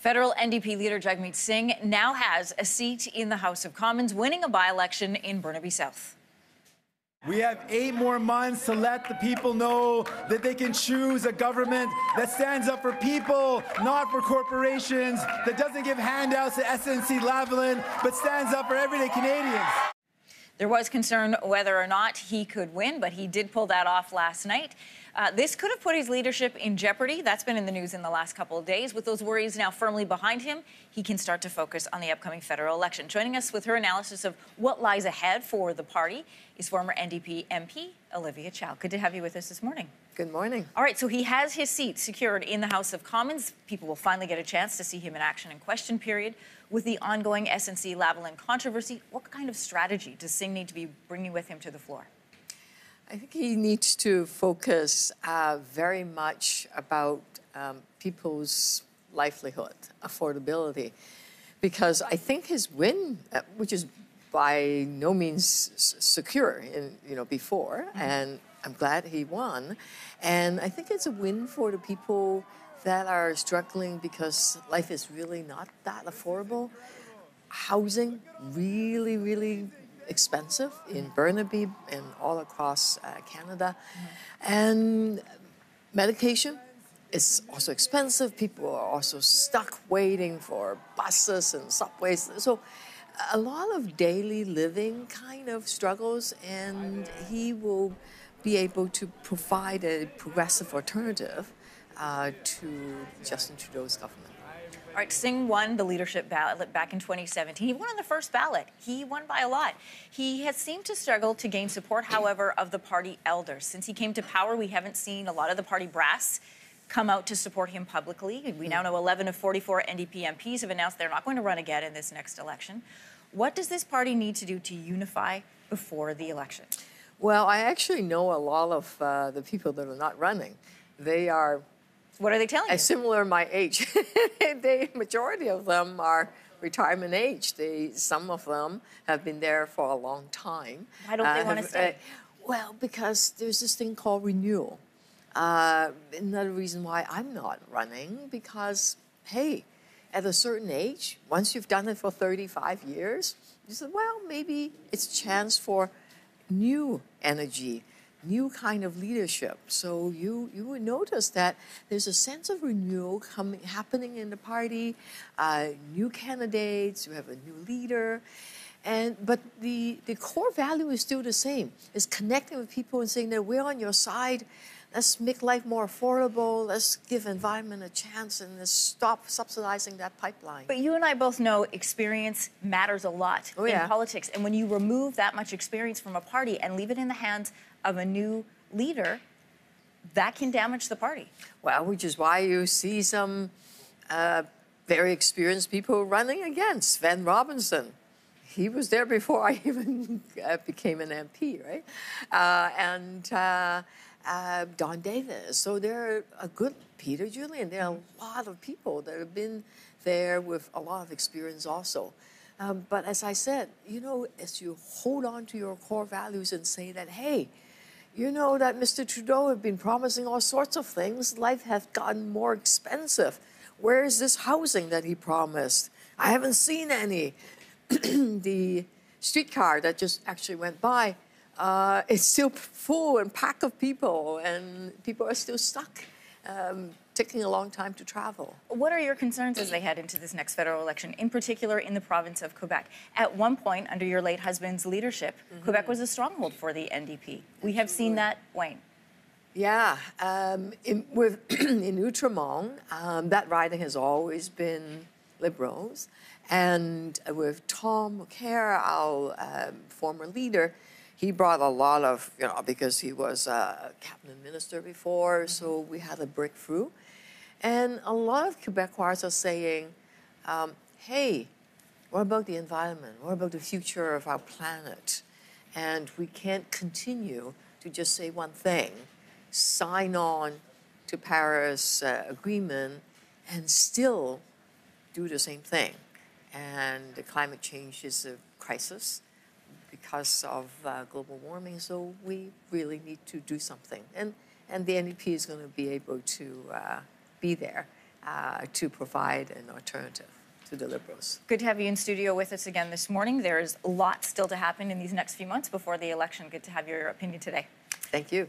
Federal NDP leader Jagmeet Singh now has a seat in the House of Commons, winning a by-election in Burnaby South. We have 8 more months to let the people know that they can choose a government that stands up for people, not for corporations, that doesn't give handouts to snc-lavalin, but stands up for everyday Canadians. There was concern whether or not he could win, but he did pull that off last night. This could have put his leadership in jeopardy. That's been in the news in the last couple of days. With those worries now firmly behind him, he can start to focus on the upcoming federal election. Joining us with her analysis of what lies ahead for the party is former NDP MP Olivia Chow. Good to have you with us this morning. Good morning. All right, so he has his seat secured in the House of Commons. People will finally get a chance to see him in action in question period. With the ongoing snc-lavalin controversy, what kind of strategy does Singh need to be bringing with him to the floor? I think he needs to focus very much about people's livelihood, affordability, because I think his win, which is by no means secure, before, and I'm glad he won, and I think it's a win for the people that are struggling because life is really not that affordable. Housing, really, really expensive in Burnaby and all across Canada. And medication is also expensive. People are also stuck waiting for buses and subways. So a lot of daily living kind of struggles, and he will be able to provide a progressive alternative to Justin Trudeau's government. All right, Singh won the leadership ballot back in 2017. He won on the first ballot. He won by a lot. He has seemed to struggle to gain support, however, of the party elders. Since he came to power, we haven't seen a lot of the party brass come out to support him publicly. We now know 11 of 44 NDP MPs have announced they're not going to run again in this next election. What does this party need to do to unify before the election? Well, I actually know a lot of the people that are not running. They are... What are they telling you? Similar my age. The majority of them are retirement age. Some of them have been there for a long time. Why don't they want to stay? Well, because there's this thing called renewal. Another reason why I'm not running, because, hey, at a certain age, once you've done it for 35 years, you say, well, maybe it's a chance for new energy, new kind of leadership. So you would notice that there's a sense of renewal happening in the party, new candidates, we have a new leader, but the core value is still the same. It's connecting with people and saying that we're on your side. Let's make life more affordable. Let's give environment a chance, and let's stop subsidizing that pipeline. But you and I both know experience matters a lot in politics. And when you remove that much experience from a party and leave it in the hands of a new leader, that can damage the party. Well, which is why you see some very experienced people running against Sven Robinson. He was there before I even became an MP, right? Don Davis. So there are a good Peter Julian. There are a lot of people that have been there with a lot of experience also. But as I said, as you hold on to your core values and say that, hey, you know that Mr. Trudeau has been promising all sorts of things. Life has gotten more expensive. Where is this housing that he promised? I haven't seen any. The streetcar that just actually went by, it's still full and packed of people, and people are still stuck, taking a long time to travel. What are your concerns as they head into this next federal election, in particular in the province of Quebec? At one point, under your late husband's leadership, Quebec was a stronghold for the NDP. We have seen that wane. Yeah, in Outremont, that riding has always been Liberals. And with Tom Mulcair, our former leader, he brought a lot of, because he was a cabinet minister before, so we had a breakthrough. And a lot of Quebecois are saying, hey, what about the environment? What about the future of our planet? And we can't continue to just say one thing, sign on to Paris Agreement, and still do the same thing. And the climate change is a crisis because of global warming, so we really need to do something. And the NDP is going to be able to be there to provide an alternative to the Liberals. Good to have you in studio with us again this morning. There's a lot still to happen in these next few months before the election. Good to have your opinion today. Thank you.